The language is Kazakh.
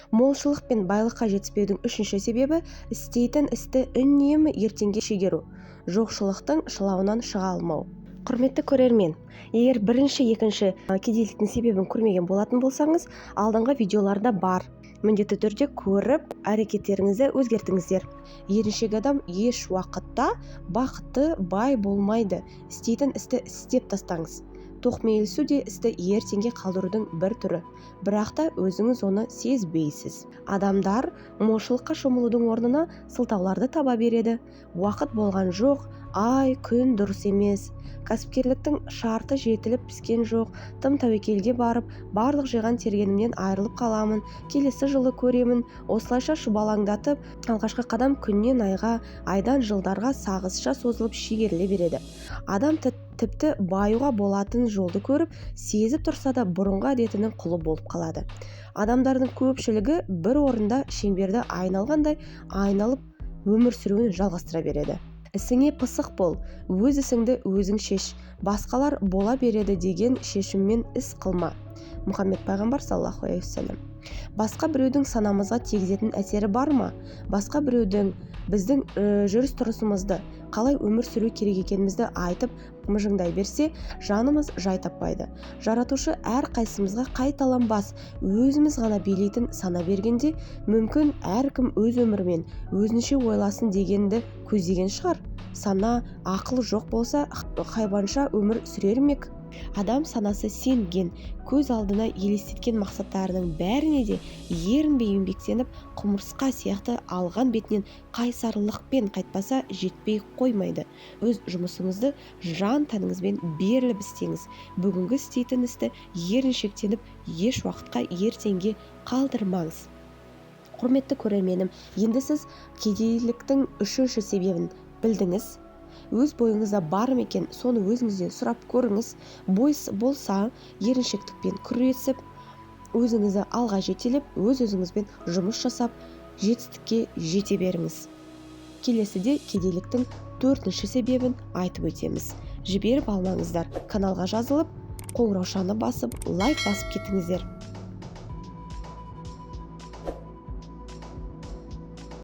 Молшылық пен байлыққа жетіспеудің үшінші себебі істейтін істі үнемі ертеңге шегеру, жоқшылықтың шылауынан шыға алмау. Құрметті көрермен, егер бірінші, екінші кедейліктің себебін көрмеген болатын болсаңыз, алдыңғы видеоларда бар. Міндетті түрде көріп, әрекеттеріңізді өзгертіңіздер. Еріншек адам еш уақытта бақытты, бай болмайды. Істейтін істі істеп тастаңыз. Тоқмейілсу де істі ертеңге қалдырудың бір түрі, бірақ та өзіңіз оны сезбейсіз. Адамдар молшылыққа шомылудың орнына сылтауларды таба береді. Уақыт болған жоқ, ай, күн дұрыс емес. Кәсіпкерліктің шарты жетіліп піскен жоқ, тым тәуекелге барып, барлық жиған тергенімнен айырылып қаламын, келесі жылы көремін. Осылайша шұбалаңдатып, алғашқы қадам күннен айға, айдан жылдарға сағызша созылып шегеріле береді. Адам тіпті баюға болатын жолды көріп, сезіп тұрса да бұрынғы әдетінің құлы болып қалады. Адамдардың көпшілігі бір орында шеңберді айналғандай айналып өмір сүруін жалғастыра береді. Ісіңе пысық бол, өз ісіңді өзің шеш, басқалар бола береді деген шешіммен іс қылма. Мұхаммед пайғамбар саллаллаху алейхи уассалам. Басқа біреудің санамызға тигізетін әсері бар ма? Басқа біреудің біздің жүріс-тұрысымызды, қалай өмір сүру керек екенімізді айтып мыжыңдай берсе, жанымыз жай таппайды. Жаратушы әр қайсымызға қайталанбас, өзіміз ғана билейтін сана бергенде, мүмкін әркім өз өмірімен өзінше ойласын дегенді көздеген шығар. Сана, ақыл жоқ болса, хайуанша өмір сүрер ме? Адам санасы сенген, көз алдына елестеткен мақсаттарының бәріне де ерінбей еңбектеніп, құмырсқа сияқты алған бетінен қайсарлықпен қайтпаса жетпей қоймайды. Өз жұмысыңызды жан тәніңізбен беріліп істеңіз. Бүгінгі істейтін істі еріншектеніп, еш уақытқа ертеңге қалдырмаңыз. Құрметті көрерменім, енді сіз кедейліктің үшінші себебін білдіңіз. Өз бойыңызда бар ма екен, соны өзіңізден сұрап көріңіз. Бой болса, еріншектікпен күресіп, өзіңізді алға жетелеп, өз-өзіңізбен жұмыс жасап, жетістікке жете беріңіз. Келесіде кедейліктің төртінші себебін айтып өтеміз. Жіберіп алмаңыздар. Каналға жазылып, қоңыраушаны басып, лайк басып кетіңіздер.